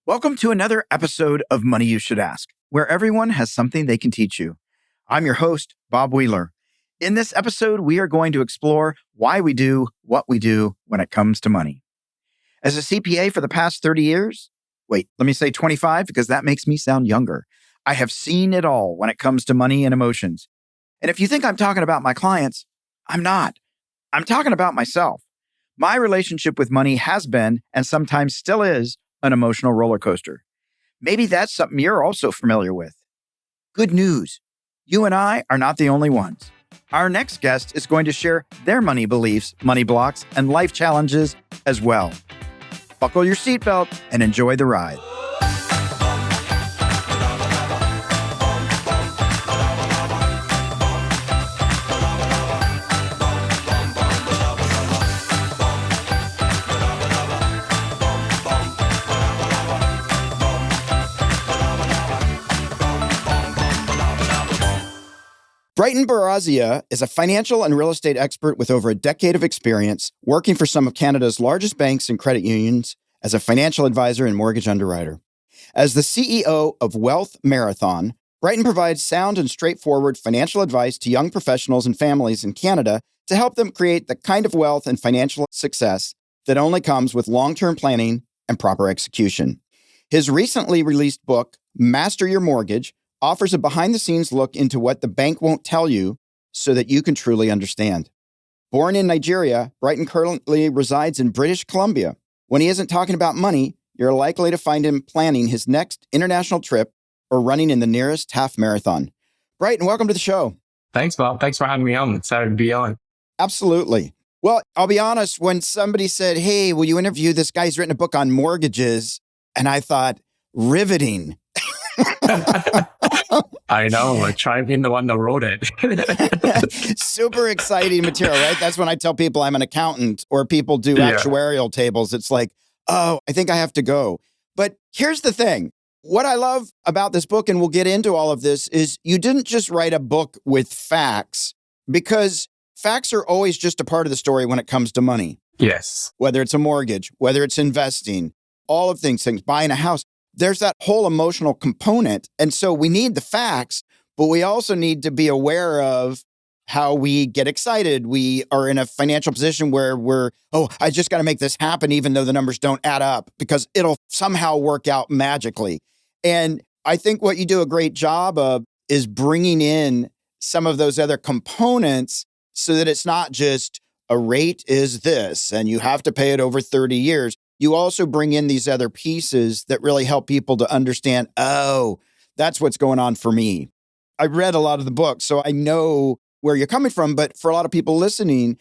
Welcome to another episode of Money You Should Ask, where everyone has something they can teach you. I'm your host, Bob Wheeler. In this episode, we are going to explore why we do what we do when it comes to money. As a CPA for the past 30 years, let me say 25 because that makes me sound younger. I have seen it all when it comes to money and emotions. And if you think I'm talking about my clients, I'm not. I'm talking about myself. My relationship with money has been, and sometimes still is, an emotional roller coaster. Maybe that's something you're also familiar with. Good news. You and I are not the only ones. Our next guest is going to share their money beliefs, money blocks, and life challenges as well. Buckle your seatbelt and enjoy the ride. Brighton Gbarazia is a financial and real estate expert with over a decade of experience working for some of Canada's largest banks and credit unions as a financial advisor and mortgage underwriter. As the CEO of Wealth Marathon, Brighton provides sound and straightforward financial advice to young professionals and families in Canada to help them create the kind of wealth and financial success that only comes with long-term planning and proper execution. His recently released book, Master Your Mortgage, offers a behind-the-scenes look into what the bank won't tell you so that you can truly understand. Born in Nigeria, Brighton currently resides in British Columbia. When he isn't talking about money, you're likely to find him planning his next international trip or running in the nearest half marathon. Brighton, welcome to the show. Thanks, Bob. Thanks for having me on. Excited to be on. Absolutely. Well, I'll be honest, when somebody said, hey, will you interview this guy who's written a book on mortgages? And I thought, riveting. I know. Try being the one that wrote it. Super exciting material, right? That's when I tell people I'm an accountant or people do actuarial tables. It's like, oh, I think I have to go. But here's the thing. What I love about this book, and we'll get into all of this, is you didn't just write a book with facts, because facts are always just a part of the story when it comes to money. Yes. Whether it's a mortgage, whether it's investing, all of things, buying a house. There's that whole emotional component. And so we need the facts, but we also need to be aware of how we get excited. We are in a financial position where I just got to make this happen, even though the numbers don't add up, because it'll somehow work out magically. And I think what you do a great job of is bringing in some of those other components so that it's not just a rate is this, and you have to pay it over 30 years. You also bring in these other pieces that really help people to understand, oh, that's what's going on for me. I read a lot of the book, so I know where you're coming from. But for a lot of people listening,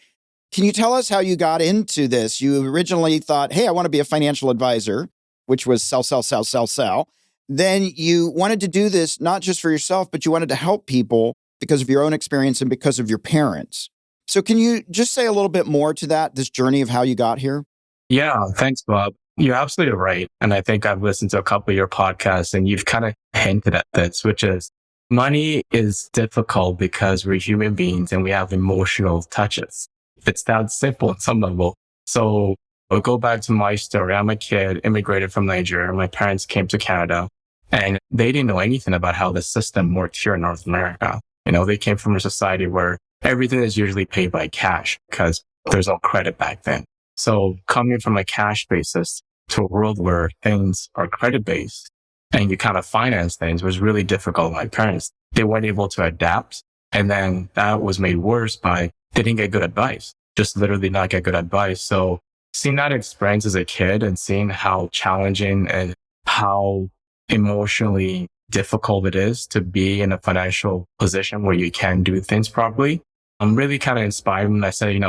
can you tell us how you got into this? You originally thought, hey, I want to be a financial advisor, which was sell. Then you wanted to do this not just for yourself, but you wanted to help people because of your own experience and because of your parents. So can you just say a little bit more to that, this journey of how you got here? Yeah, thanks, Bob. You're absolutely right. And I think I've listened to a couple of your podcasts and you've kind of hinted at this, which is money is difficult because we're human beings and we have emotional touches. It's that simple at some level. So I'll go back to my story. I'm a kid, immigrated from Nigeria. My parents came to Canada and they didn't know anything about how the system worked here in North America. They came from a society where everything is usually paid by cash because there's no credit back then. So coming from a cash basis to a world where things are credit based and you kind of finance things was really difficult. My parents, they weren't able to adapt. And then that was made worse by they didn't get good advice, just literally not get good advice. So seeing that experience as a kid and seeing how challenging and how emotionally difficult it is to be in a financial position where you can do things properly, I'm really kind of inspired when I say,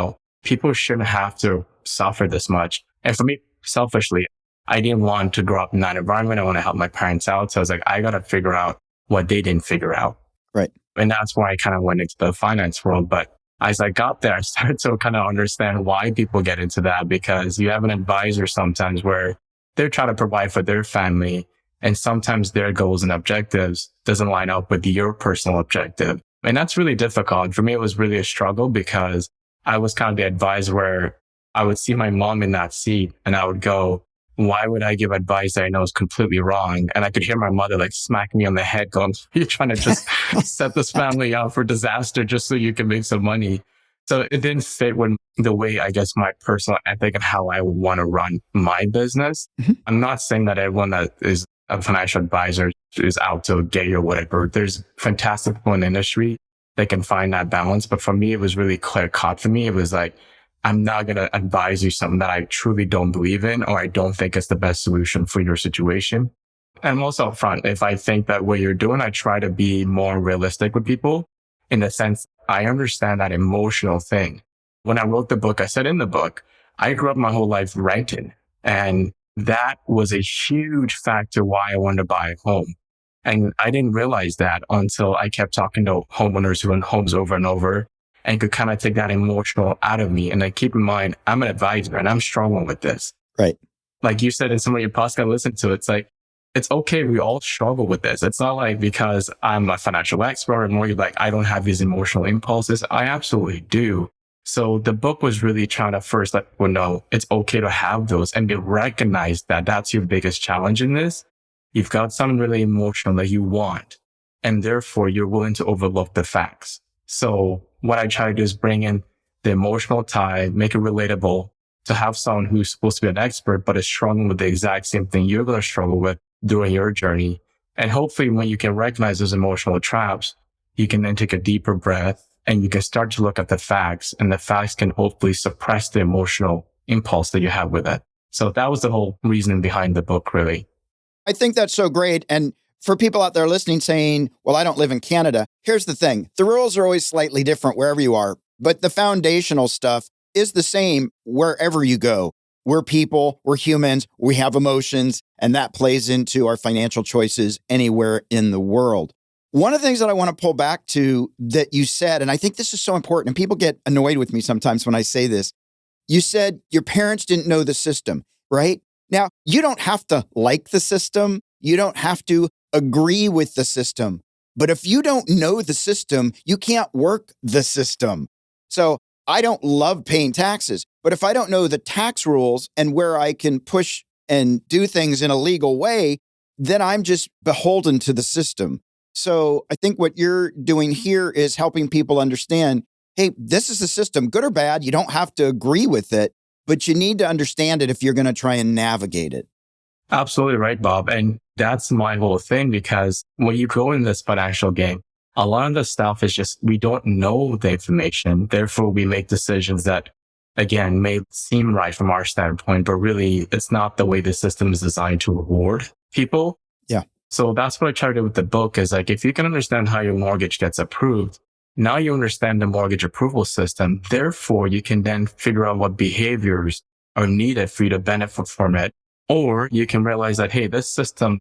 people shouldn't have to suffer this much. And for me, selfishly, I didn't want to grow up in that environment. I want to help my parents out. So I was like, I got to figure out what they didn't figure out. Right. And that's why I kind of went into the finance world. But as I got there, I started to kind of understand why people get into that, because you have an advisor sometimes where they're trying to provide for their family. And sometimes their goals and objectives doesn't line up with your personal objective. And that's really difficult. For me, it was really a struggle because I was kind of the advisor where I would see my mom in that seat and I would go, why would I give advice that I know is completely wrong? And I could hear my mother like smack me on the head going, you're trying to just set this family up for disaster just so you can make some money. So it didn't fit with the way, I guess, my personal ethic and how I would want to run my business. I'm not saying that everyone that is a financial advisor is out to get you or whatever. There's fantastic people in the industry that can find that balance. But for me, it was really clear cut for me. It was like, I'm not going to advise you something that I truly don't believe in, or I don't think is the best solution for your situation. And also upfront, if I think that what you're doing, I try to be more realistic with people in the sense I understand that emotional thing. When I wrote the book, I said in the book, I grew up my whole life renting. And that was a huge factor why I wanted to buy a home. And I didn't realize that until I kept talking to homeowners who own homes over and over and could kind of take that emotional out of me. And then keep in mind, I'm an advisor and I'm struggling with this. Right. Like you said in some of your podcasts I listened to, it's like, it's okay. We all struggle with this. It's not like because I'm a financial expert and more like, I don't have these emotional impulses. I absolutely do. So the book was really trying to first let people know it's okay to have those and to recognize that that's your biggest challenge in this. You've got something really emotional that you want, and therefore you're willing to overlook the facts. So what I try to do is bring in the emotional tie, make it relatable to have someone who's supposed to be an expert, but is struggling with the exact same thing you're going to struggle with during your journey. And hopefully when you can recognize those emotional traps, you can then take a deeper breath and you can start to look at the facts, and the facts can hopefully suppress the emotional impulse that you have with it. So that was the whole reasoning behind the book, really. I think that's so great. And for people out there listening saying, well, I don't live in Canada. Here's the thing. The rules are always slightly different wherever you are, but the foundational stuff is the same wherever you go. We're people, we're humans, we have emotions, and that plays into our financial choices anywhere in the world. One of the things that I want to pull back to that you said, and I think this is so important, and people get annoyed with me sometimes when I say this, you said your parents didn't know the system, right? Now, you don't have to like the system. You don't have to agree with the system. But if you don't know the system, you can't work the system. So I don't love paying taxes, but if I don't know the tax rules and where I can push and do things in a legal way, then I'm just beholden to the system. So I think what you're doing here is helping people understand, hey, this is the system, good or bad. You don't have to agree with it, but you need to understand it if you're going to try and navigate it. Absolutely right, Bob. And that's my whole thing, because when you go in this financial game, a lot of the stuff is just, we don't know the information. Therefore, we make decisions that, again, may seem right from our standpoint, but really it's not the way the system is designed to reward people. Yeah. So that's what I try to do with the book is like, if you can understand how your mortgage gets approved, now you understand the mortgage approval system. Therefore, you can then figure out what behaviors are needed for you to benefit from it. Or you can realize that, hey, this system,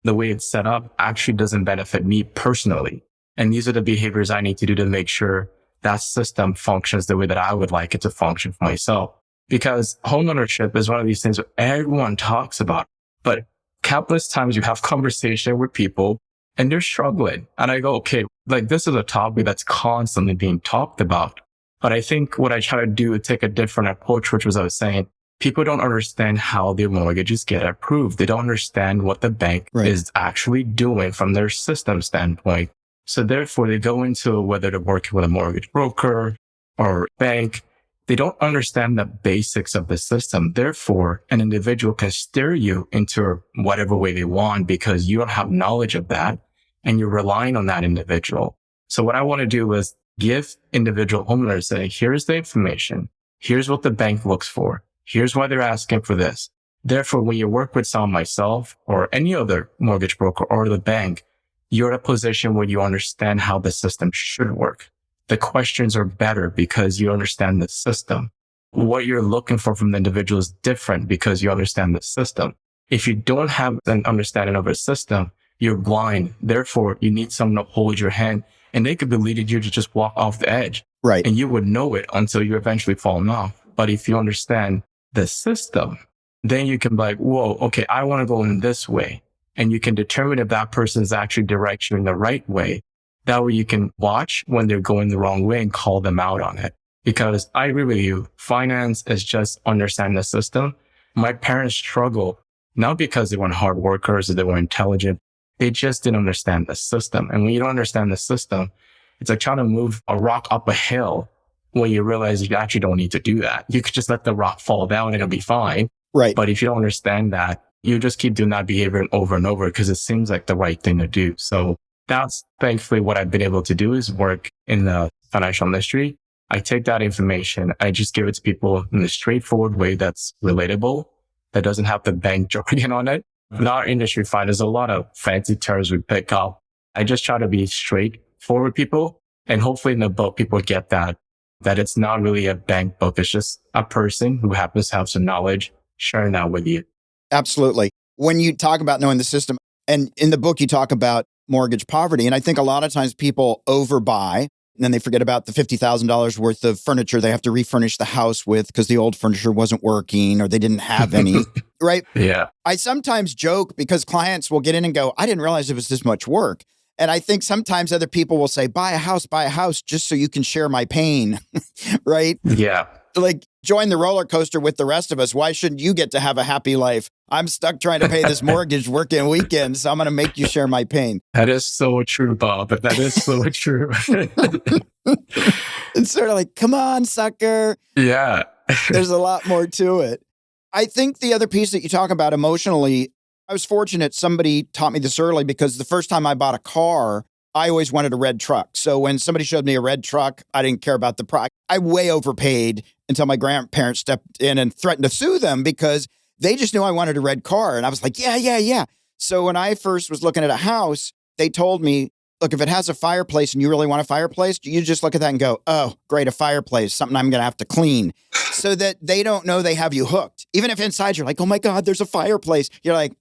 the way it's set up actually doesn't benefit me personally. And these are the behaviors I need to do to make sure that system functions the way that I would like it to function for myself. Because homeownership is one of these things that everyone talks about, but countless times you have conversation with people and they're struggling. And I go, okay, like this is a topic that's constantly being talked about. But I think what I try to do is take a different approach, which was I was saying, people don't understand how their mortgages get approved. They don't understand what the bank is actually doing from their system standpoint. So therefore, they go into whether they're working with a mortgage broker or bank. They don't understand the basics of the system. Therefore, an individual can steer you into whatever way they want because you don't have knowledge of that and you're relying on that individual. So what I want to do is give individual homeowners, say, here's the information. Here's what the bank looks for. Here's why they're asking for this. Therefore, when you work with someone, myself or any other mortgage broker or the bank, you're in a position where you understand how the system should work. The questions are better because you understand the system. What you're looking for from the individual is different because you understand the system. If you don't have an understanding of a system, you're blind. Therefore, you need someone to hold your hand and they could be leading you to just walk off the edge. Right. And you would know it until you eventually fall off. But if you understand the system, then you can be like, whoa, okay, I want to go in this way. And you can determine if that person is actually directing you in the right way. That way you can watch when they're going the wrong way and call them out on it. Because I agree with you, finance is just understanding the system. My parents struggle, not because they weren't hard workers or they were intelligent. They just didn't understand the system. And when you don't understand the system, it's like trying to move a rock up a hill when you realize you actually don't need to do that. You could just let the rock fall down and it'll be fine. Right. But if you don't understand that, you just keep doing that behavior over and over because it seems like the right thing to do. So that's thankfully what I've been able to do is work in the financial industry. I take that information, I just give it to people in a straightforward way that's relatable, that doesn't have the bank jargon on it. In our industry, fine, there's a lot of fancy terms we pick up. I just try to be straightforward with people. And hopefully in the book, people get that it's not really a bank book. It's just a person who happens to have some knowledge sharing that with you. Absolutely. When you talk about knowing the system, and in the book, you talk about mortgage poverty. And I think a lot of times people overbuy and then they forget about the $50,000 worth of furniture they have to refurnish the house with because the old furniture wasn't working or they didn't have any, right? Yeah. I sometimes joke because clients will get in and go, I didn't realize it was this much work. And I think sometimes other people will say, buy a house just so you can share my pain, right? Yeah. Like join the roller coaster with the rest of us. Why shouldn't you get to have a happy life? I'm stuck trying to pay this mortgage working weekends. So I'm going to make you share my pain. That is so true, Bob. That is so true. It's sort of like, come on, sucker. Yeah. There's a lot more to it. I think the other piece that you talk about emotionally, I was fortunate somebody taught me this early because the first time I bought a car, I always wanted a red truck. So when somebody showed me a red truck, I didn't care about the price. I way overpaid until my grandparents stepped in and threatened to sue them because they just knew I wanted a red car. And I was like, yeah. So when I first was looking at a house, they told me, look, if it has a fireplace and you really want a fireplace, you just look at that and go, oh, great, a fireplace, something I'm going to have to clean. So that they don't know they have you hooked. Even if inside you're like, oh my God, there's a fireplace. You're like,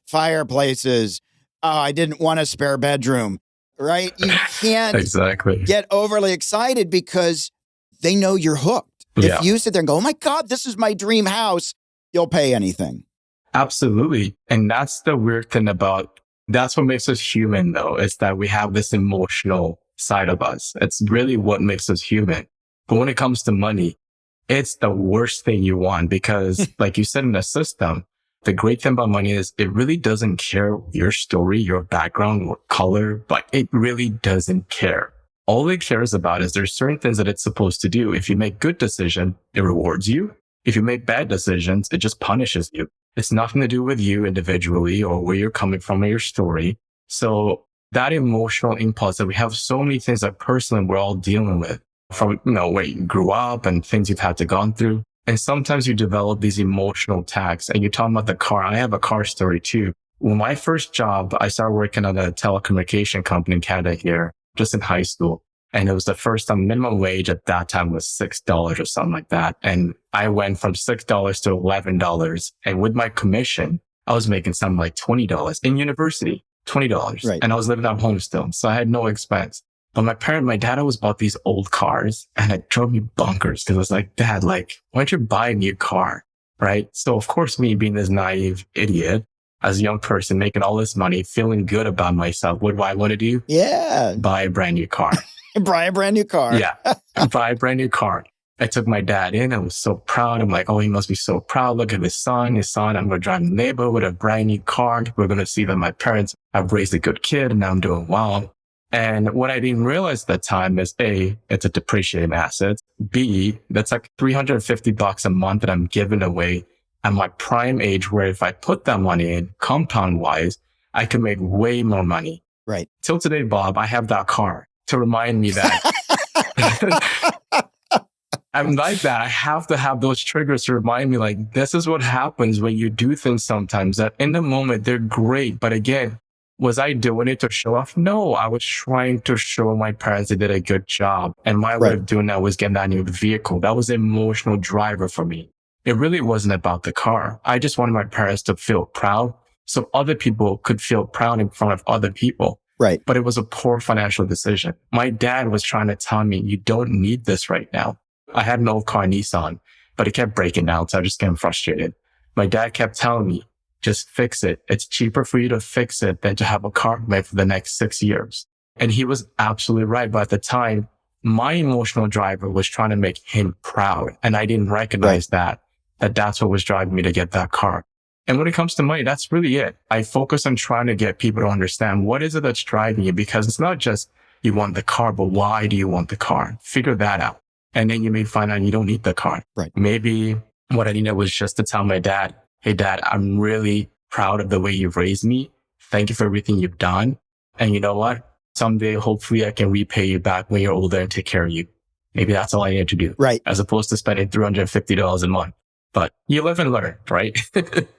fireplaces. Oh, I didn't want a spare bedroom, right? You can't exactly get overly excited because they know you're hooked. Yeah. If you sit there and go, oh my God, this is my dream house, you'll pay anything. Absolutely. And that's the weird thing that's what makes us human though, is that we have this emotional side of us. It's really what makes us human. But when it comes to money, it's the worst thing you want because like you said in the system, the great thing about money is it really doesn't care your story, your background, what color, but it really doesn't care. All it cares about is there's certain things that it's supposed to do. If you make good decisions, it rewards you. If you make bad decisions, it just punishes you. It's nothing to do with you individually or where you're coming from or your story. So that emotional impulse that we have so many things that personally we're all dealing with from, where you grew up and things you've had to gone through. And sometimes you develop these emotional tags and you're talking about the car. I have a car story too. When my first job, I started working at a telecommunication company in Canada here, just in high school. And it was the first time minimum wage at that time was $6 or something like that. And I went from $6 to $11. And with my commission, I was making something like $20 in university, $20. Right. And I was living at home still. So I had no expense. But my dad always bought these old cars and it drove me bonkers because I was like, Dad, why don't you buy a new car? Right. So of course, me being this naive idiot as a young person, making all this money, feeling good about myself. What do I want to do? Yeah. Buy a brand new car. Buy a brand new car. Yeah. Buy a brand new car. I took my dad in. I was so proud. I'm like, oh, he must be so proud. Look at his son. I'm going to drive in the neighborhood with a brand new car. We're going to see that my parents have raised a good kid and now I'm doing well. And what I didn't realize at the time is A, it's a depreciating asset. B, that's like $350 a month that I'm giving away at my prime age, where if I put that money in compound wise, I could make way more money. Right. Till today, Bob, I have that car to remind me that I'm like that. I have to have those triggers to remind me like, this is what happens when you do things sometimes that in the moment, they're great. But again, was I doing it to show off? No, I was trying to show my parents they did a good job. And my way of doing that was getting that new vehicle. That was an emotional driver for me. It really wasn't about the car. I just wanted my parents to feel proud so other people could feel proud in front of other people. Right. But it was a poor financial decision. My dad was trying to tell me, you don't need this right now. I had an old car, Nissan, but it kept breaking down. So I was just getting frustrated. My dad kept telling me, just fix it. It's cheaper for you to fix it than to have a car made for the next 6 years. And he was absolutely right. But at the time, my emotional driver was trying to make him proud. And I didn't recognize that that's what was driving me to get that car. And when it comes to money, that's really it. I focus on trying to get people to understand what is it that's driving you, because it's not just you want the car, but why do you want the car? Figure that out. And then you may find out you don't need the car. Right. Maybe what I needed was just to tell my dad, hey, Dad, I'm really proud of the way you've raised me. Thank you for everything you've done. And you know what? Someday, hopefully, I can repay you back when you're older and take care of you. Maybe that's all I need to do. Right. As opposed to spending $350 a month. But you live and learn, right?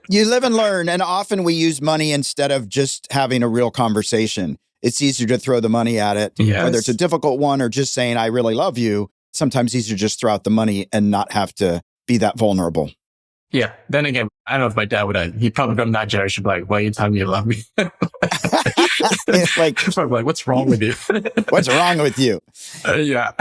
You live and learn. And often we use money instead of just having a real conversation. It's easier to throw the money at it, whether it's a difficult one or just saying, I really love you. Sometimes easier to just throw out the money and not have to be that vulnerable. Yeah. Then again, I don't know if my dad would have, he'd probably from that generation, be like, why are you telling me you love me? It's like, what's wrong with you? What's wrong with you? Yeah.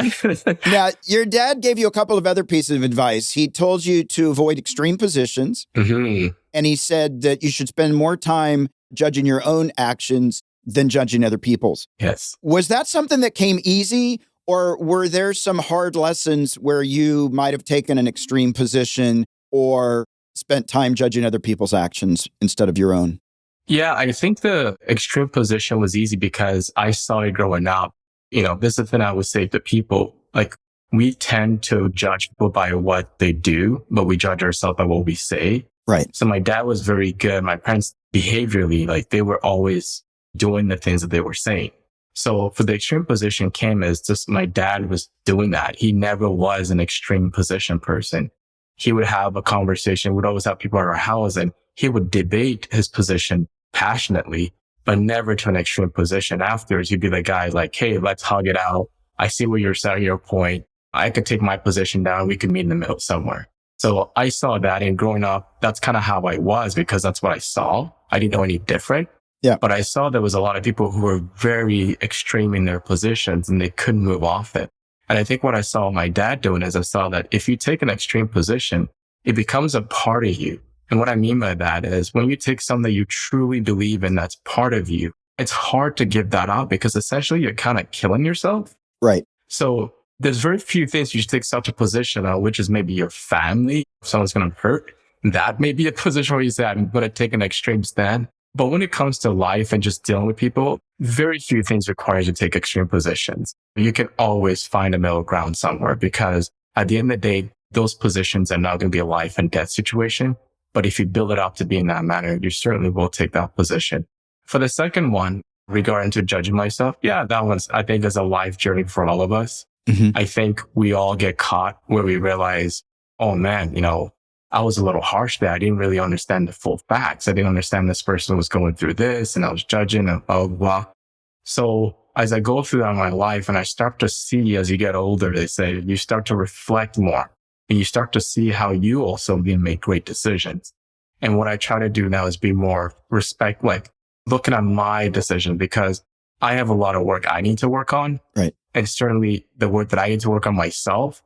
Now, your dad gave you a couple of other pieces of advice. He told you to avoid extreme positions. Mm-hmm. And he said that you should spend more time judging your own actions than judging other people's. Yes. Was that something that came easy? Or were there some hard lessons where you might have taken an extreme position or spent time judging other people's actions instead of your own? Yeah, I think the extreme position was easy because I saw it growing up. This is the thing I would say to people. Like, we tend to judge people by what they do, but we judge ourselves by what we say. Right. So my dad was very good. My parents behaviorally, like they were always doing the things that they were saying. So for the extreme position came as just my dad was doing that. He never was an extreme position person. He would have a conversation. We'd always have people at our house and he would debate his position passionately, but never to an extreme position. Afterwards, he'd be the guy like, hey, let's hug it out. I see where you're saying your point. I could take my position down. We could meet in the middle somewhere. So I saw that, and growing up, that's kind of how I was because that's what I saw. I didn't know any different. Yeah. But I saw there was a lot of people who were very extreme in their positions and they couldn't move off it. And I think what I saw my dad doing is I saw that if you take an extreme position, it becomes a part of you. And what I mean by that is when you take something that you truly believe in that's part of you, it's hard to give that up because essentially you're kind of killing yourself. Right. So there's very few things you should take such a position on, which is maybe your family. If someone's going to hurt, that may be a position where you say, I'm going to take an extreme stand. But when it comes to life and just dealing with people, very few things require you to take extreme positions. You can always find a middle ground somewhere because at the end of the day, those positions are not going to be a life and death situation. But if you build it up to be in that manner, you certainly will take that position. For the second one, regarding to judging myself, yeah, that one's, I think, is a life journey for all of us. Mm-hmm. I think we all get caught where we realize, oh man, I was a little harsh there. I didn't really understand the full facts. I didn't understand this person was going through this and I was judging and blah, blah, blah. So as I go through that in my life and I start to see as you get older, they say you start to reflect more and you start to see how you also can make great decisions. And what I try to do now is be more like looking at my decision because I have a lot of work I need to work on. Right. And certainly the work that I need to work on myself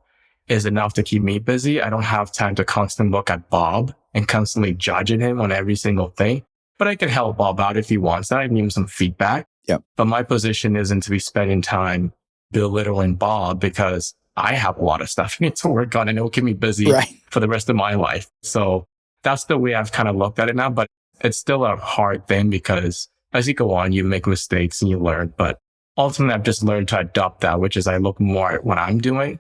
is enough to keep me busy. I don't have time to constantly look at Bob and constantly judging him on every single thing. But I can help Bob out if he wants that. I can give him some feedback. Yep. But my position isn't to be spending time belittling Bob because I have a lot of stuff I need to work on and it'll keep me busy for the rest of my life. So that's the way I've kind of looked at it now. But it's still a hard thing because as you go on, you make mistakes and you learn. But ultimately, I've just learned to adopt that, which is I look more at what I'm doing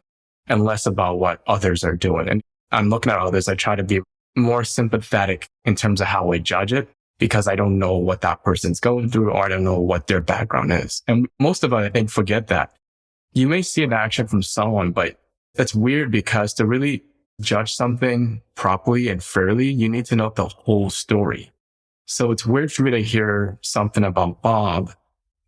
and less about what others are doing. And I'm looking at others. I try to be more sympathetic in terms of how I judge it because I don't know what that person's going through or I don't know what their background is. And most of us, I think, forget that. You may see an action from someone, but it's weird because to really judge something properly and fairly, you need to know the whole story. So it's weird for me to hear something about Bob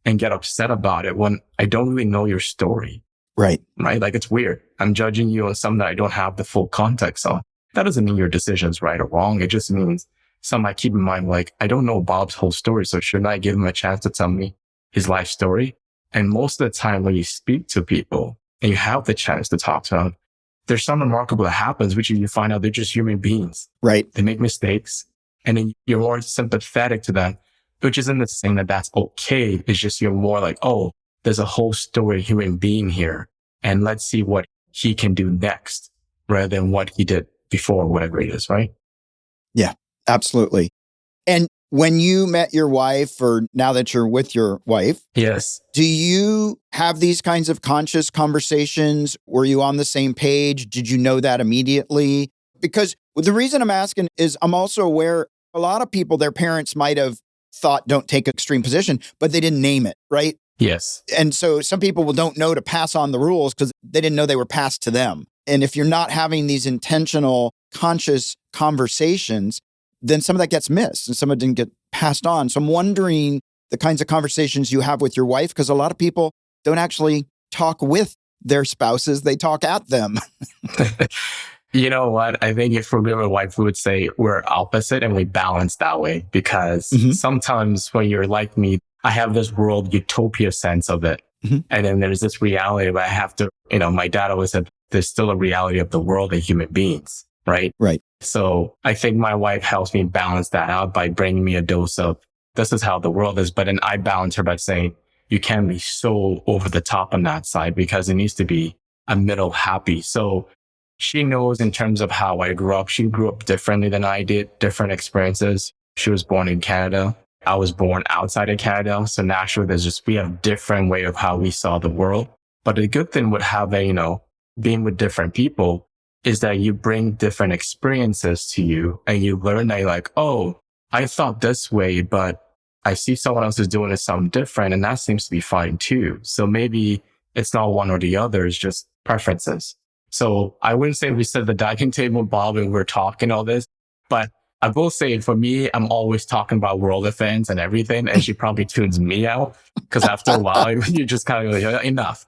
and get upset about it when I don't really know your story. Right. Like it's weird. I'm judging you on something that I don't have the full context on. That doesn't mean your decision's right or wrong. It just means something I keep in mind, like I don't know Bob's whole story. So shouldn't I give him a chance to tell me his life story? And most of the time when you speak to people and you have the chance to talk to them, there's something remarkable that happens, which is you find out they're just human beings. Right. They make mistakes and then you're more sympathetic to them, which isn't the saying that that's okay. It's just you're more like, oh, there's a whole story human being here. And let's see what he can do next rather than what he did before, whatever it is, right? Yeah, absolutely. And when you met your wife, or now that you're with your wife, Yes. do you have these kinds of conscious conversations? Were you on the same page? Did you know that immediately? Because the reason I'm asking is I'm also aware a lot of people, their parents might have thought, don't take extreme position, but they didn't name it, right? Yes. And so some people don't know to pass on the rules because they didn't know they were passed to them. And if you're not having these intentional, conscious conversations, then some of that gets missed and some of it didn't get passed on. So I'm wondering the kinds of conversations you have with your wife, because a lot of people don't actually talk with their spouses, they talk at them. You know what? I think if we were a wife, we would say we're opposite and we balance that way, because sometimes when you're like me, I have this world utopia sense of it. And then there's this reality where I have to, my dad always said, there's still a reality of the world and human beings, right? Right. So I think my wife helps me balance that out by bringing me a dose of, this is how the world is. But then I balance her by saying, you can't be so over the top on that side, because it needs to be a middle happy. So she knows in terms of how I grew up. She grew up differently than I did, different experiences. She was born in Canada. I was born outside of Canada. So naturally, we have different way of how we saw the world. But the good thing with having, being with different people is that you bring different experiences to you and you learn that you're like, oh, I thought this way, but I see someone else is doing it something different. And that seems to be fine too. So maybe it's not one or the other, it's just preferences. So I wouldn't say we sit at the dining table, Bob, and we're talking all this, but I will say for me, I'm always talking about world events and everything. And she probably tunes me out because after a while, you just kind of go, enough.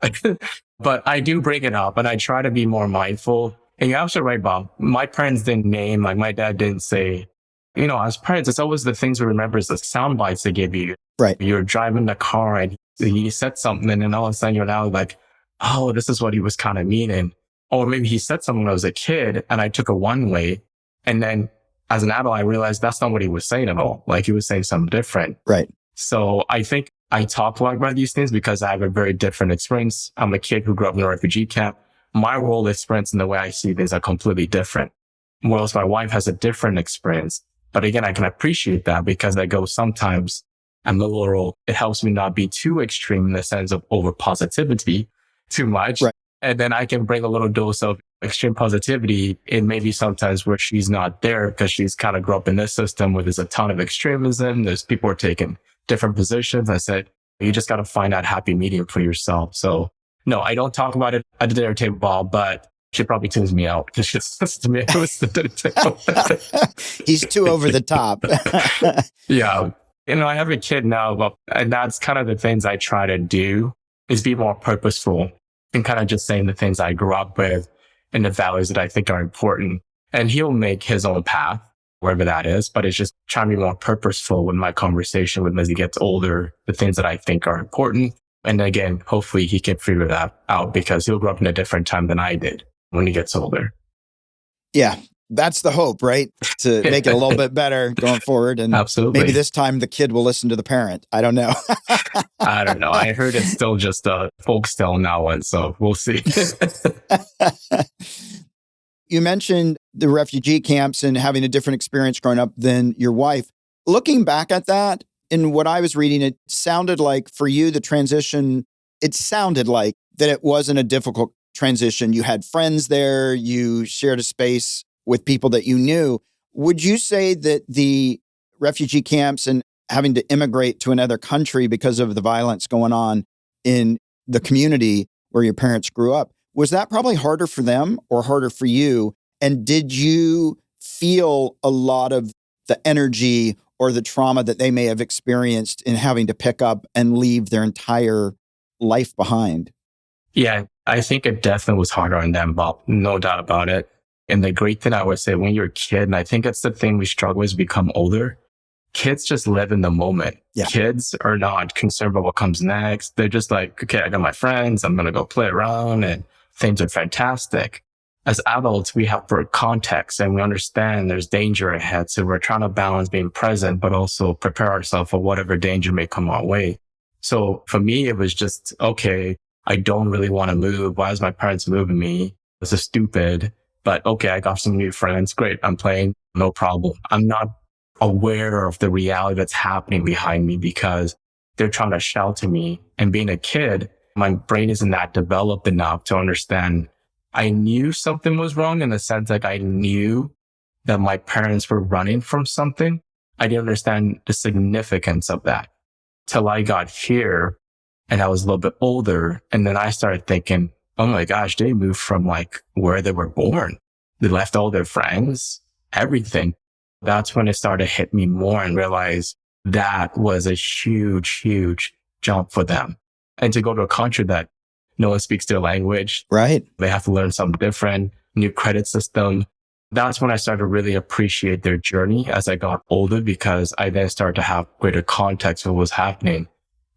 But I do bring it up and I try to be more mindful. And you're absolutely right, Bob. My parents didn't name, like my dad didn't say, as parents, it's always the things we remember is the sound bites they give you. Right. You're driving the car and he said something and then all of a sudden you're now like, oh, this is what he was kind of meaning. Or maybe he said something when I was a kid and I took it one way. And then as an adult, I realized that's not what he was saying at all. Like he was saying something different. Right. So I think I talk a lot about these things because I have a very different experience. I'm a kid who grew up in a refugee camp. My world experience and the way I see things are completely different. Whereas my wife has a different experience. But again, I can appreciate that because I go sometimes I'm a little, it helps me not be too extreme in the sense of over positivity too much. Right. And then I can bring a little dose of extreme positivity in maybe sometimes where she's not there because she's kind of grew up in this system where there's a ton of extremism. There's people are taking different positions. I said, you just got to find that happy medium for yourself. So no, I don't talk about it at the dinner table, Bob, but she probably tunes me out because she listens to me at the dinner table. He's too over the top. Yeah. I have a kid now, and that's kind of the things I try to do is be more purposeful and kind of just saying the things I grew up with and the values that I think are important. And he'll make his own path, wherever that is, but it's just trying to be more purposeful with my conversation with him as he gets older, the things that I think are important. And again, hopefully he can figure that out because he'll grow up in a different time than I did when he gets older. Yeah. That's the hope, right? To make it a little bit better going forward. And absolutely. Maybe this time the kid will listen to the parent. I don't know. I don't know. I heard it's still just a folk tale now, and so we'll see. You mentioned the refugee camps and having a different experience growing up than your wife. Looking back at that, in what I was reading, it sounded like for you, the transition, it sounded like that it wasn't a difficult transition. You had friends there. You shared a space with people that you knew. Would you say that the refugee camps and having to immigrate to another country because of the violence going on in the community where your parents grew up, was that probably harder for them or harder for you? And did you feel a lot of the energy or the trauma that they may have experienced in having to pick up and leave their entire life behind? Yeah, I think it definitely was harder on them, Bob. No doubt about it. And the great thing I would say when you're a kid, and I think it's the thing we struggle with as we become older, kids just live in the moment. Yeah. Kids are not concerned about what comes next. They're just like, okay, I got my friends. I'm going to go play around and things are fantastic. As adults, we have context and we understand there's danger ahead. So we're trying to balance being present, but also prepare ourselves for whatever danger may come our way. So for me, it was just, okay, I don't really want to move. Why is my parents moving me? This is stupid. But okay, I got some new friends. Great. I'm playing. No problem. I'm not aware of the reality that's happening behind me because they're trying to shelter me. And being a kid, my brain isn't that developed enough to understand. I knew something was wrong in the sense like I knew that my parents were running from something. I didn't understand the significance of that till I got here and I was a little bit older. And then I started thinking, oh my gosh, they moved from like where they were born. They left all their friends, everything. That's when it started to hit me more and realize that was a huge, huge jump for them. And to go to a country that no one speaks their language. Right. They have to learn something different, new credit system. That's when I started to really appreciate their journey as I got older because I then started to have greater context for what was happening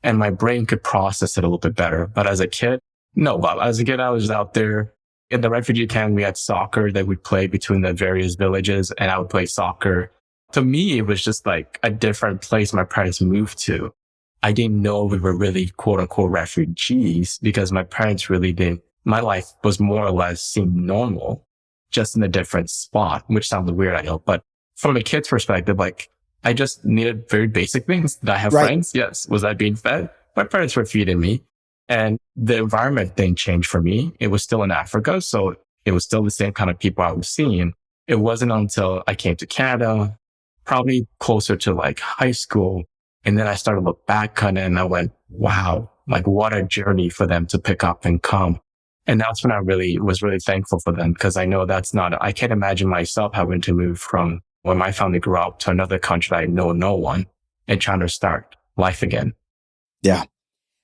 and my brain could process it a little bit better. But as a kid, no, Bob. As a kid, I was out there in the refugee camp. We had soccer that we played between the various villages and I would play soccer. To me, it was just like a different place my parents moved to. I didn't know we were really quote unquote refugees because my parents really didn't. My life was more or less seemed normal, just in a different spot, which sounded weird, I know. But from a kid's perspective, like I just needed very basic things. Did I have friends? Yes. Was I being fed? My parents were feeding me. And the environment didn't change for me. It was still in Africa. So it was still the same kind of people I was seeing. It wasn't until I came to Canada, probably closer to like high school. And then I started to look back on it and I went, wow, like what a journey for them to pick up and come. And that's when I was really thankful for them because I know I can't imagine myself having to move from when my family grew up to another country that I know no one and trying to start life again. Yeah.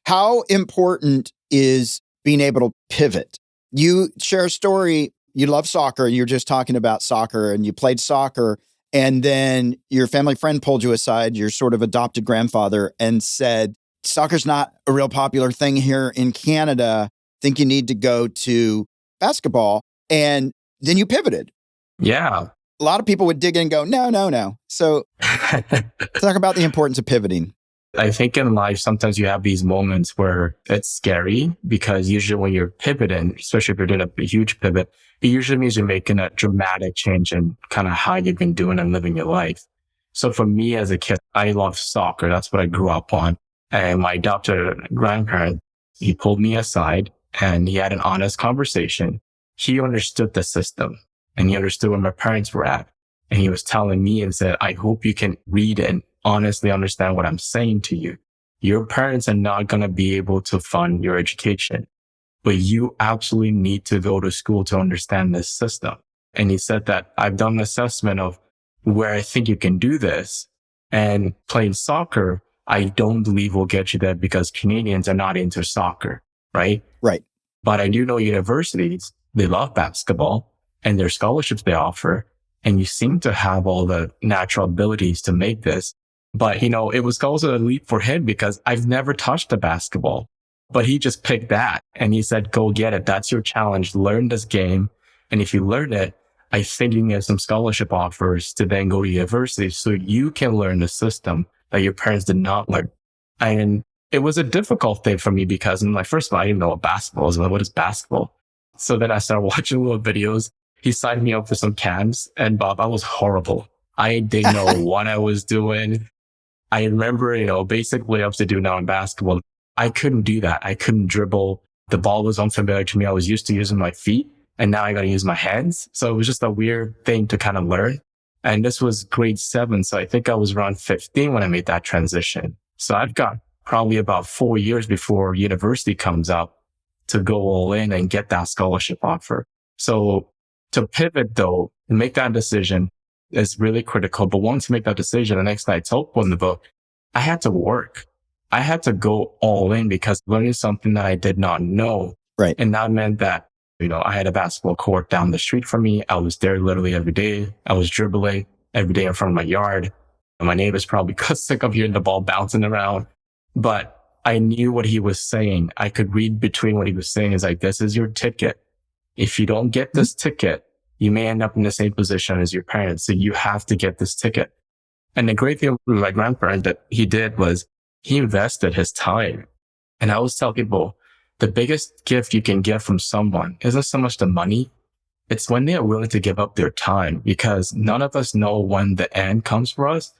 How important is being able to pivot? You share a story. You love soccer. You're just talking about soccer and you played soccer. And then your family friend pulled you aside, your sort of adopted grandfather, and said, soccer's not a real popular thing here in Canada. Think you need to go to basketball. And then you pivoted. Yeah. A lot of people would dig in and go, no. So talk about the importance of pivoting. I think in life, sometimes you have these moments where it's scary because usually when you're pivoting, especially if you're doing a huge pivot, it usually means you're making a dramatic change in kind of how you've been doing and living your life. So for me as a kid, I love soccer. That's what I grew up on. And my adopted grandparent, he pulled me aside and he had an honest conversation. He understood the system and he understood where my parents were at. And he was telling me and said, I hope you can read and honestly understand what I'm saying to you. Your parents are not going to be able to fund your education, but you absolutely need to go to school to understand this system. And he said that I've done an assessment of where I think you can do this, and playing soccer, I don't believe will get you there because Canadians are not into soccer, right? Right. But I do know universities, they love basketball and their scholarships they offer. And you seem to have all the natural abilities to make this. But, it was also a leap for him because I've never touched a basketball, but he just picked that and he said, go get it. That's your challenge. Learn this game. And if you learn it, I think you can get some scholarship offers to then go to university so you can learn the system that your parents did not learn. And it was a difficult thing for me because I'm like, first of all, I didn't know what basketball is. Like, what is basketball? So then I started watching little videos. He signed me up for some camps and Bob, I was horrible. I didn't know what I was doing. I remember, basic layups to do now in basketball. I couldn't do that. I couldn't dribble. The ball was unfamiliar to me. I was used to using my feet and now I got to use my hands. So it was just a weird thing to kind of learn. And this was grade 7. So I think I was around 15 when I made that transition. So I've got probably about 4 years before university comes up to go all in and get that scholarship offer. So to pivot though, and make that decision is really critical. But once you make that decision, the next night I told in the book, I had to work. I had to go all in because learning something that I did not know. Right. And that meant that, I had a basketball court down the street from me. I was there literally every day. I was dribbling every day in front of my yard. And my neighbors probably got sick of hearing the ball bouncing around. But I knew what he was saying. I could read between what he was saying. Is like, this is your ticket. If you don't get this ticket, you may end up in the same position as your parents. So you have to get this ticket. And the great thing with my grandparent that he did was he invested his time. And I always tell people, the biggest gift you can get from someone isn't so much the money, It's when they are willing to give up their time, because none of us know when the end comes for us.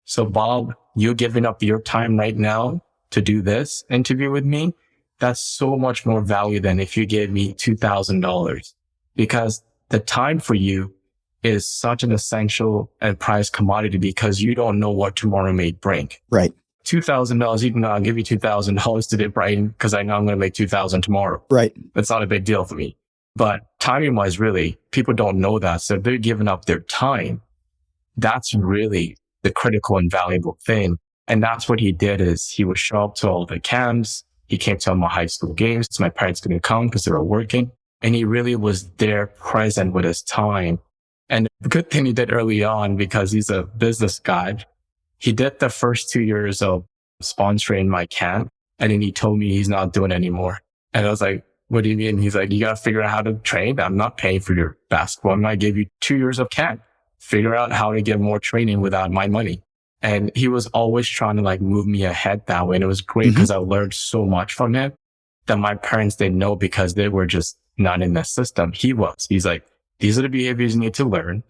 So Bob, you giving up your time right now to do this interview with me, that's so much more value than if you gave me $2,000, because the time for you is such an essential and prized commodity, because you don't know what tomorrow may bring. Right. $2,000, even though I'll give you $2,000 today, Brighton, because I know I'm going to make $2,000 tomorrow. Right. That's not a big deal for me. But timing wise, really, people don't know that. So they're giving up their time. That's really the critical and valuable thing. And that's what he did, is he would show up to all the camps. He came to all my high school games. So my parents couldn't come because they were working. And he really was there present with his time. And the good thing he did early on, because he's a business guy, he did the first 2 years of sponsoring my camp. And then he told me he's not doing it anymore. And I was like, what do you mean? He's like, you got to figure out how to train. I'm not paying for your basketball. I'm going to give you 2 years of camp. Figure out how to get more training without my money. And he was always trying to like move me ahead that way. And it was great because I learned so much from him that my parents didn't know, because they were just not in the system. He was. He's like, these are the behaviors you need to learn,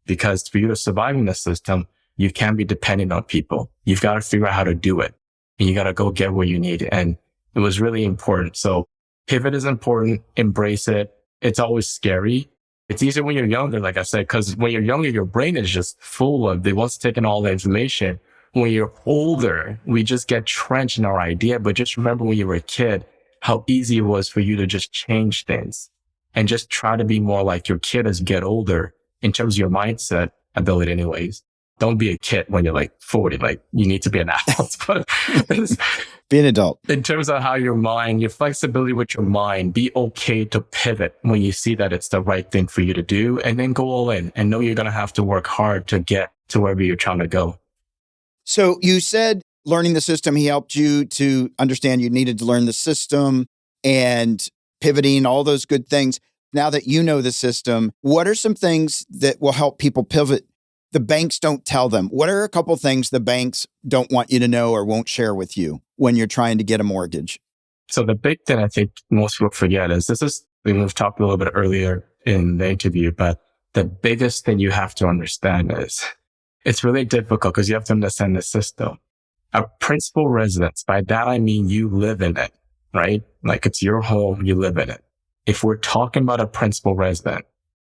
because for you to survive in the system, you can't be dependent on people. You've got to figure out how to do it, and you got to go get what you need. And it was really important. So pivot is important. Embrace it. It's always scary. It's easier when you're younger, like I said, because when you're younger, your brain is just full of, they want to take in all the information. When you're older, we just get trenched in our idea. But just remember when you were a kid, how easy it was for you to just change things and just try to be more like your kid as you get older in terms of your mindset ability anyways. Don't be a kid when you're like 40, like you need to be an adult. But be an adult. In terms of how your mind, your flexibility with your mind, be okay to pivot when you see that it's the right thing for you to do, and then go all in and know you're going to have to work hard to get to wherever you're trying to go. So you said learning the system, he helped you to understand you needed to learn the system and pivoting, all those good things. Now that you know the system, what are some things that will help people pivot? The banks don't tell them. What are a couple things the banks don't want you to know or won't share with you when you're trying to get a mortgage? So the big thing I think most people forget is we've talked a little bit earlier in the interview, but the biggest thing you have to understand is it's really difficult because you have to understand the system. A principal residence, by that I mean you live in it, right? Like it's your home, you live in it. If we're talking about a principal resident,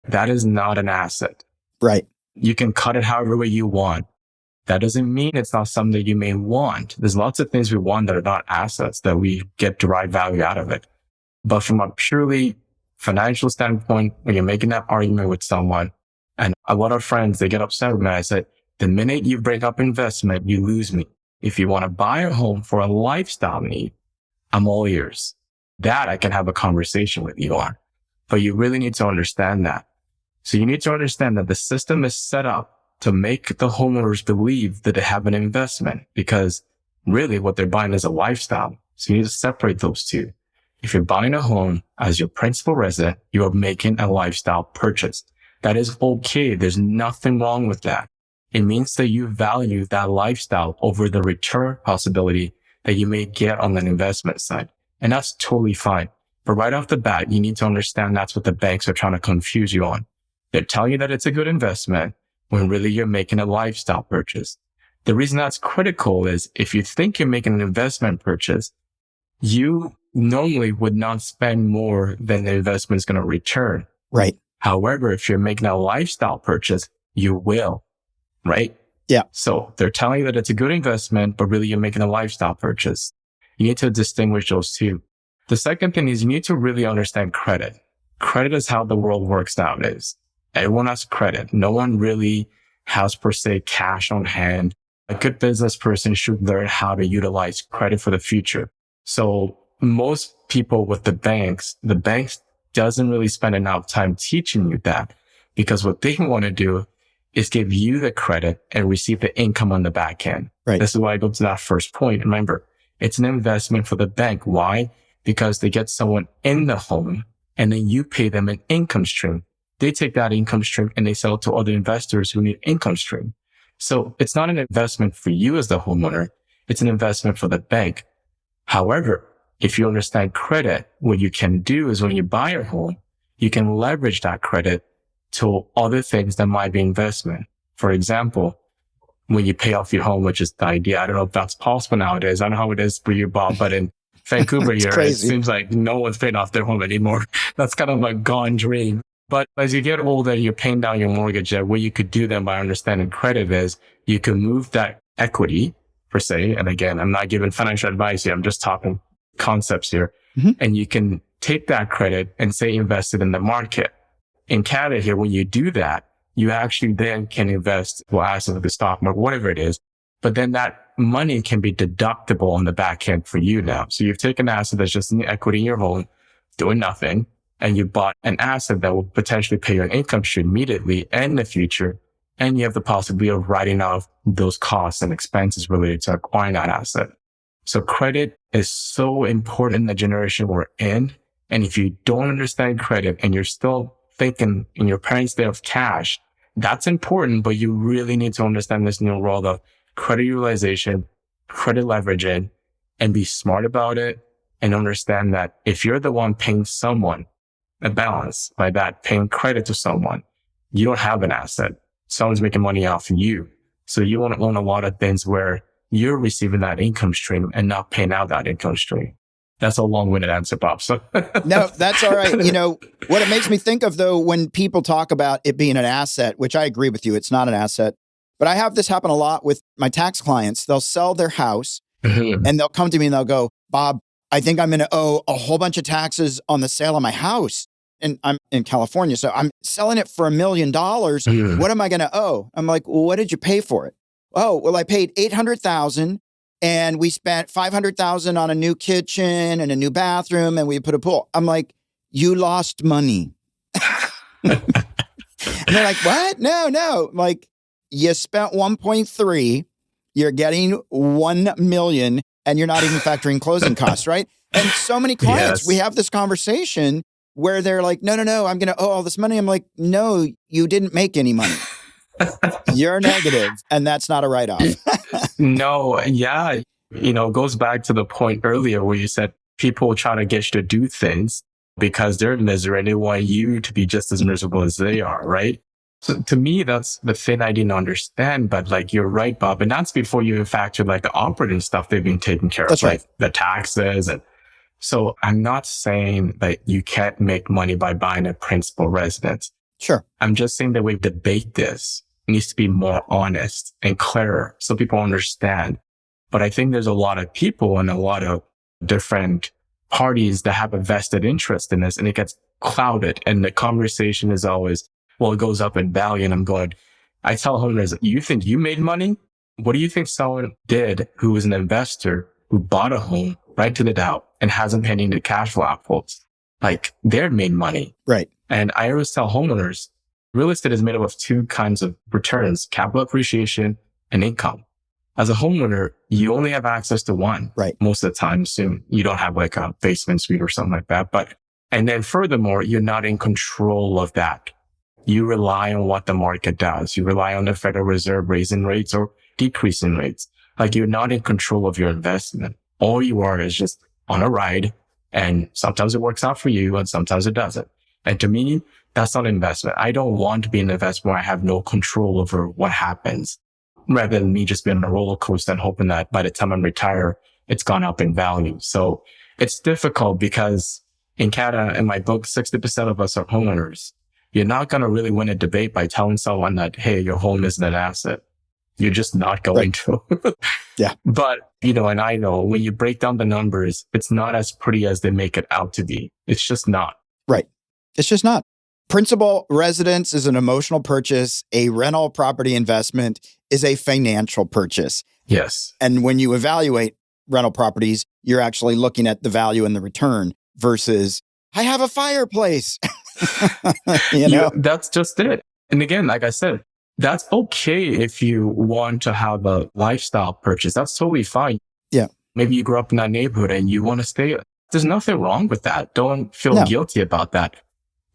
that is not an asset. Right. You can cut it however way you want. That doesn't mean it's not something that you may want. There's lots of things we want that are not assets that we get derived value out of it. But from a purely financial standpoint, when you're making that argument with someone, and a lot of friends, they get upset with me. I said, the minute you bring up investment, you lose me. If you want to buy a home for a lifestyle need, I'm all ears. That I can have a conversation with you on. But you really need to understand that. So you need to understand that the system is set up to make the homeowners believe that they have an investment, because really what they're buying is a lifestyle. So you need to separate those two. If you're buying a home as your principal resident, you are making a lifestyle purchase. That is okay. There's nothing wrong with that. It means that you value that lifestyle over the return possibility that you may get on an investment side. And that's totally fine. But right off the bat, you need to understand that's what the banks are trying to confuse you on. They're telling you that it's a good investment when really you're making a lifestyle purchase. The reason that's critical is if you think you're making an investment purchase, you normally would not spend more than the investment is going to return. Right. However, if you're making a lifestyle purchase, you will, right? Yeah. So they're telling you that it's a good investment, but really you're making a lifestyle purchase. You need to distinguish those two. The second thing is you need to really understand credit. Credit is how the world works nowadays. Everyone has credit. No one really has per se cash on hand. A good business person should learn how to utilize credit for the future. So most people with the banks doesn't really spend enough time teaching you that, because what they want to do is give you the credit and receive the income on the back end. Right. This is why I go to that first point. Remember, it's an investment for the bank. Why? Because they get someone in the home and then you pay them an income stream. They take that income stream and they sell it to other investors who need income stream. So it's not an investment for you as the homeowner. It's an investment for the bank. However, if you understand credit, what you can do is when you buy a home, you can leverage that credit to other things that might be investment. For example, when you pay off your home, which is the idea. I don't know if that's possible nowadays. I don't know how it is for you, Bob, but in Vancouver It's here, it crazy. seems like no one's paying off their home anymore. That's kind of a gone dream. But as you get older, you're paying down your mortgage. What you could do then by understanding credit is you can move that equity per se. And again, I'm not giving financial advice here. I'm just talking concepts here. And you can take that credit and say invest it in the market. In Canada here, when you do that, you actually then can invest, assets of the stock market, whatever it is. But then that money can be deductible on the back end for you now. So you've taken an asset that's just in the equity in your home, doing nothing, and you bought an asset that will potentially pay you an income stream immediately and in the future. And you have the possibility of writing off those costs and expenses related to acquiring that asset. So credit is so important in the generation we're in. And if you don't understand credit and you're still thinking in your parents' day of cash, that's important, but you really need to understand this new world of credit utilization, credit leveraging, and be smart about it and understand that if you're the one paying someone a balance, by that paying credit to someone, you don't have an asset. Someone's making money off of you. So you want to own a lot of things where you're receiving that income stream and not paying out that income stream. That's a long-winded answer, Bob. So No, that's all right. You know, what it makes me think of, though, when people talk about it being an asset, which I agree with you, it's not an asset. But I have this happen a lot with my tax clients. They'll sell their house and they'll come to me and they'll go, Bob, I think I'm going to owe a whole bunch of taxes on the sale of my house. And I'm in California, so I'm selling it for $1 million. What am I going to owe? I'm like, well, what did you pay for it? Oh, well, I paid $800,000 and we spent $500,000 on a new kitchen and a new bathroom and we put a pool. I'm like, you lost money. And they're like, what? No. I'm like, you spent 1.3, you're getting 1 million and you're not even factoring closing costs, right? And so many clients, we have this conversation where they're like, no, I'm going to owe all this money. I'm like, no, you didn't make any money. You're negative, and that's not a write-off. No, yeah. You know, it goes back to the point earlier where you said people try to get you to do things because they're miserable and they want you to be just as miserable as they are, right? So to me, that's the thing I didn't understand. But like, you're right, Bob. And that's before you factor like the operating stuff they've been taking care of, That's right. like the taxes. And so I'm not saying that you can't make money by buying a principal residence. Sure. I'm just saying that we debate this needs to be more honest and clearer so people understand. But I think there's a lot of people and a lot of different parties that have a vested interest in this, and it gets clouded. And the conversation is always, well, it goes up in value. And I'm going, I tell homeowners, you think you made money? What do you think someone did who was an investor who bought a home right to the Dow and hasn't paid any cash flow outputs? Like, they're made money. Right. And I always tell homeowners, real estate is made up of two kinds of returns, capital appreciation and income. As a homeowner, you only have access to one. Right. Most of the time, soon you don't have like a basement suite or something like that. And then furthermore, you're not in control of that. You rely on what the market does. You rely on the Federal Reserve raising rates or decreasing rates. Like, you're not in control of your investment. All you are is just on a ride. And sometimes it works out for you and sometimes it doesn't. And to me, that's not investment. I don't want to be in an investment where I have no control over what happens, rather than me just being on a roller coaster and hoping that by the time I'm retired, it's gone up in value. So it's difficult because in Canada, in my book, 60% of us are homeowners. You're not going to really win a debate by telling someone that, hey, your home isn't an asset. You're just not going to. Yeah. But, you know, and I know when you break down the numbers, it's not as pretty as they make it out to be. It's just not. Right. It's just not. Principal residence is an emotional purchase. A rental property investment is a financial purchase. Yes. And when you evaluate rental properties, you're actually looking at the value and the return versus, I have a fireplace. you know? That's just it. And again, like I said, that's okay if you want to have a lifestyle purchase. That's totally fine. Yeah. Maybe you grew up in that neighborhood and you want to stay. There's nothing wrong with that. Don't feel guilty about that.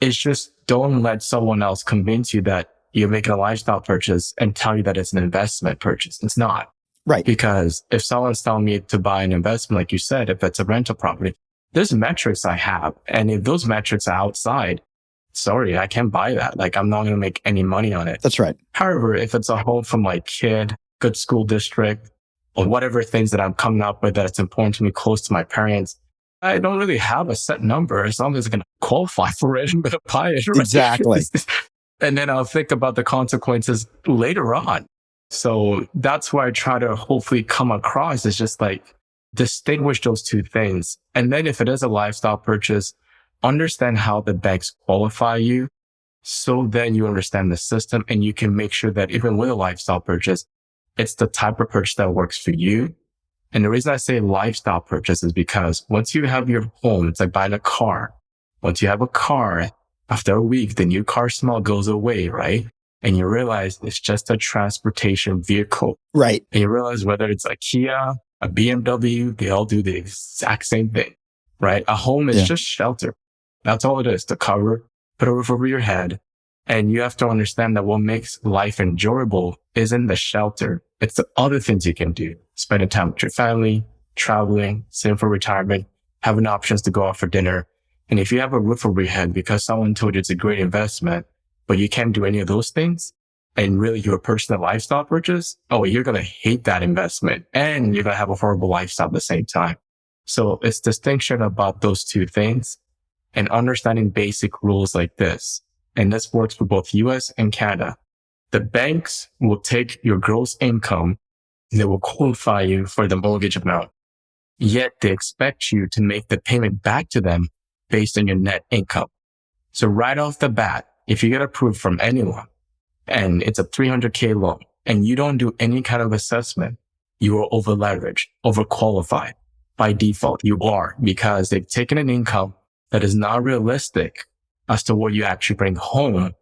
It's just, don't let someone else convince you that you're making a lifestyle purchase and tell you that it's an investment purchase. It's not. Right. Because if someone's telling me to buy an investment, like you said, if it's a rental property, there's metrics I have. And if those metrics are outside, sorry, I can't buy that. Like, I'm not going to make any money on it. That's right. However, if it's a home for my kid, good school district, or whatever things that I'm coming up with that's important to me, close to my parents, I don't really have a set number. As long as it's going to qualify for it, I'm going to buy it. Right? Exactly. And then I'll think about the consequences later on. So that's why I try to hopefully come across is just like distinguish those two things. And then if it is a lifestyle purchase, understand how the banks qualify you. So then you understand the system and you can make sure that even with a lifestyle purchase, it's the type of purchase that works for you. And the reason I say lifestyle purchase is because once you have your home, it's like buying a car. Once you have a car, after a week, the new car smell goes away, right? And you realize it's just a transportation vehicle. Right. And you realize whether it's a Kia, a BMW, they all do the exact same thing, right? A home is just shelter. That's all it is, to cover, put a roof over your head. And you have to understand that what makes life enjoyable isn't the shelter. It's the other things you can do. Spending time with your family, traveling, saving for retirement, having options to go out for dinner. And if you have a roof over your head because someone told you it's a great investment, but you can't do any of those things, and really you're a personal lifestyle purchase, you're going to hate that investment and you're going to have a horrible lifestyle at the same time. So it's distinction about those two things and understanding basic rules like this. And this works for both US and Canada. The banks will take your gross income and they will qualify you for the mortgage amount. Yet they expect you to make the payment back to them based on your net income. So right off the bat, if you get approved from anyone and it's a $300K loan and you don't do any kind of assessment, you are over leveraged, over qualified. By default, you are, because they've taken an income that is not realistic as to what you actually bring home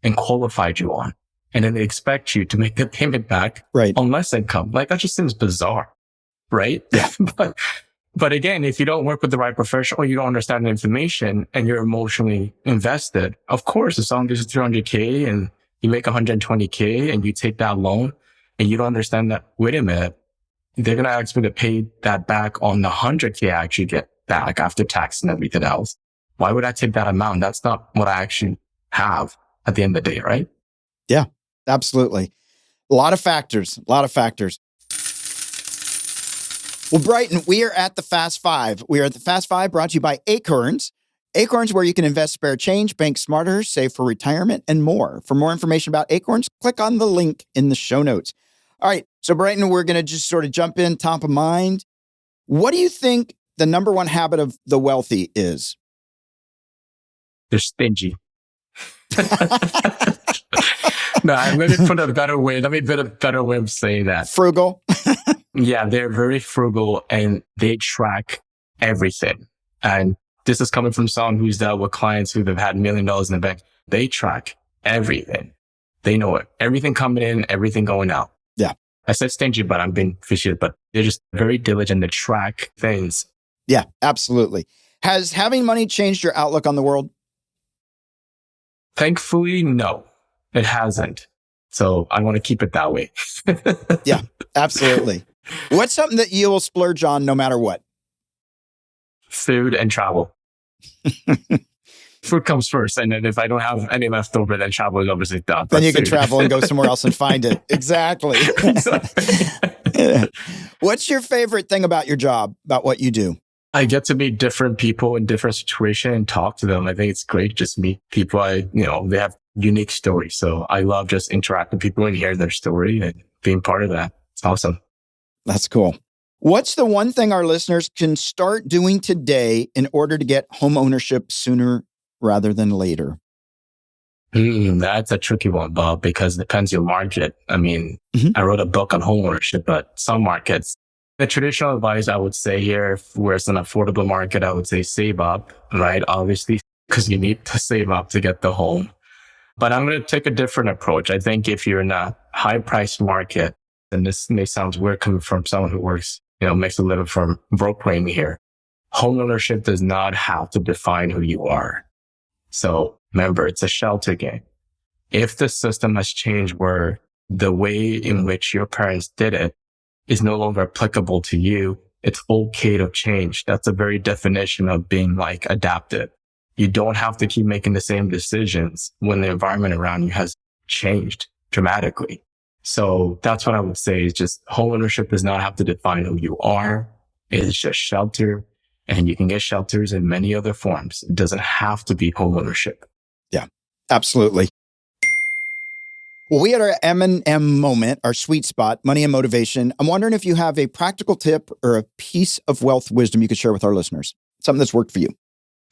and qualified you on. And then they expect you to make the payment back on less income. Like, that just seems bizarre, right? Yeah. But again, if you don't work with the right professional, you don't understand the information and you're emotionally invested, of course, as long as it's 300K and you make 120K and you take that loan and you don't understand that, wait a minute, they're going to ask me to pay that back on the 100K I actually get back after tax and everything else. Why would I take that amount? That's not what I actually have at the end of the day, right? Yeah, absolutely. A lot of factors. Well, Brighton, we are at the Fast Five. We are at the Fast Five brought to you by Acorns. Acorns, where you can invest spare change, bank smarter, save for retirement, and more. For more information about Acorns, click on the link in the show notes. All right, so Brighton, we're going to just sort of jump in top of mind. What do you think the number one habit of the wealthy is? They're stingy. No, let me put a better way of saying that. Frugal? Yeah, they're very frugal and they track everything. And this is coming from someone who's dealt with clients who have had $1 million in the bank. They track everything. They know it. Everything coming in, everything going out. Yeah. I said stingy, but I'm being facetious, but they're just very diligent to track things. Yeah, absolutely. Has having money changed your outlook on the world? Thankfully, no, it hasn't. So I want to keep it that way. Yeah, absolutely. What's something that you will splurge on no matter what? Food and travel. Food comes first. And then if I don't have any left over, then travel is obviously done. Then you can travel and go somewhere else and find it. Exactly. What's your favorite thing about your job, about what you do? I get to meet different people in different situations and talk to them. I think it's great. Just meet people. They have unique stories. So I love just interacting with people and hearing their story and being part of that. It's awesome. That's cool. What's the one thing our listeners can start doing today in order to get home ownership sooner rather than later? That's a tricky one, Bob, because it depends on your market. I mean, I wrote a book on home ownership, but some markets, the traditional advice I would say here, where it's an affordable market, I would say save up, right? Obviously, because you need to save up to get the home. But I'm going to take a different approach. I think if you're in a high price market, and this may sound weird coming from someone who works, makes a living from brokering here, home ownership does not have to define who you are. So remember, it's a shelter game. If the system has changed where the way in which your parents did it is no longer applicable to you, it's okay to change. That's the very definition of being adaptive. You don't have to keep making the same decisions when the environment around you has changed dramatically. So that's what I would say is just home ownership does not have to define who you are. It is just shelter, and you can get shelters in many other forms. It doesn't have to be home ownership. Yeah, absolutely. Well, we had our M&M moment, our sweet spot, money and motivation. I'm wondering if you have a practical tip or a piece of wealth wisdom you could share with our listeners, something that's worked for you.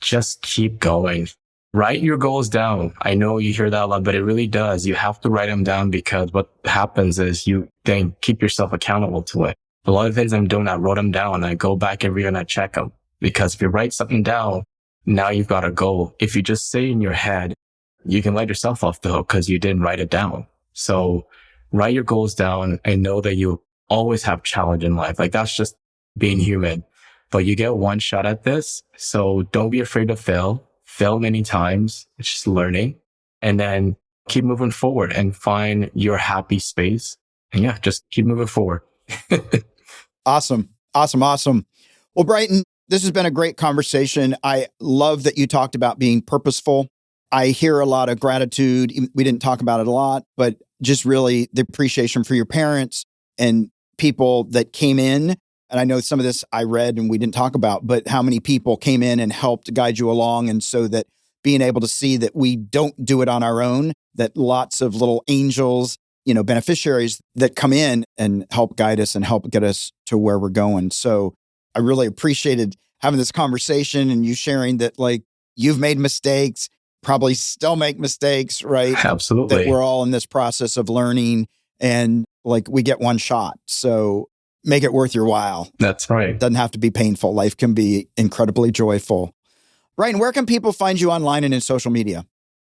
Just keep going. Write your goals down. I know you hear that a lot, but it really does. You have to write them down because what happens is you then keep yourself accountable to it. A lot of things I'm doing, I wrote them down. I go back every year and I check them because if you write something down, now you've got a goal. If you just say in your head, you can let yourself off the hook because you didn't write it down. So write your goals down and know that you always have challenge in life. Like that's just being human, but you get one shot at this. So don't be afraid to fail. Fail many times. It's just learning, and then keep moving forward and find your happy space. And yeah, just keep moving forward. Awesome. Well, Brighton, this has been a great conversation. I love that you talked about being purposeful. I hear a lot of gratitude. We didn't talk about it a lot, but just really the appreciation for your parents and people that came in. And I know some of this I read and we didn't talk about, but how many people came in and helped guide you along. And so that being able to see that we don't do it on our own, that lots of little angels, beneficiaries that come in and help guide us and help get us to where we're going. So I really appreciated having this conversation and you sharing that, like, you've made mistakes, probably still make mistakes, right? Absolutely. That we're all in this process of learning and like we get one shot. So make it worth your while. That's right. It doesn't have to be painful. Life can be incredibly joyful. Brighton, where can people find you online and in social media?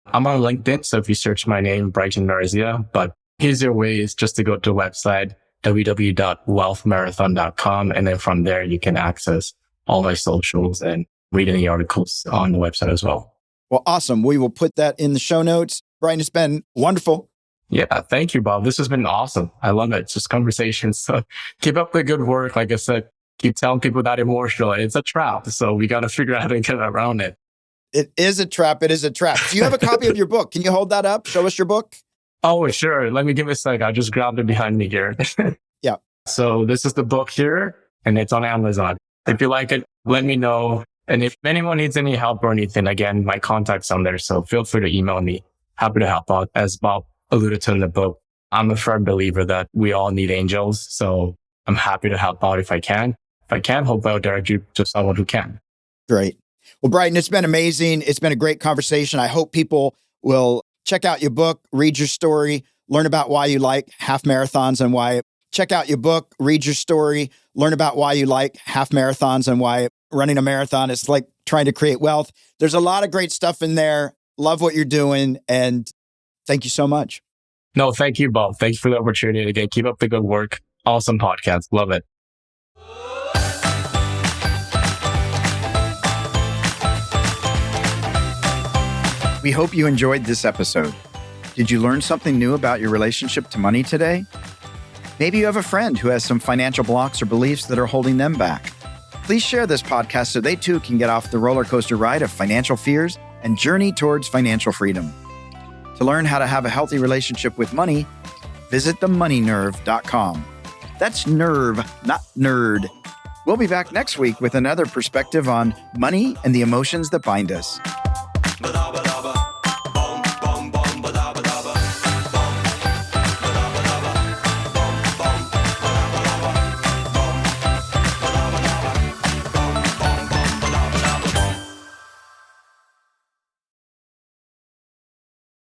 I'm on LinkedIn. So if you search my name, Brighton Gbarazia, but easier way is just to go to the website, www.wealthmarathon.com. And then from there, you can access all my socials and read any articles on the website as well. Well, awesome. We will put that in the show notes. Brighton, it's been wonderful. Yeah, thank you, Bob. This has been awesome. I love it. It's just conversations. So keep up the good work. Like I said, keep telling people that emotional. It's a trap. So we got to figure out how to get around it. It is a trap. Do you have a copy of your book? Can you hold that up? Show us your book. Oh, sure. Let me give it a sec. I just grabbed it behind me here. Yeah. So this is the book here and it's on Amazon. If you like it, let me know. And if anyone needs any help or anything, again, my contact's on there. So feel free to email me. Happy to help out. As Bob alluded to in the book, I'm a firm believer that we all need angels. So I'm happy to help out if I can. If I can't, hope I'll direct you to someone who can. Great. Well, Brighton, it's been amazing. It's been a great conversation. I hope people will check out your book, read your story, learn about why you like half marathons and why. Check out your book, read your story, learn about why you like half marathons and why running a marathon is like trying to create wealth. There's a lot of great stuff in there. Love what you're doing. And thank you so much. No, thank you, Bob. Thank you for the opportunity. Again, keep up the good work. Awesome podcast. Love it. We hope you enjoyed this episode. Did you learn something new about your relationship to money today? Maybe you have a friend who has some financial blocks or beliefs that are holding them back. Please share this podcast so they too can get off the roller coaster ride of financial fears and journey towards financial freedom. To learn how to have a healthy relationship with money, visit themoneynerve.com. That's nerve, not nerd. We'll be back next week with another perspective on money and the emotions that bind us.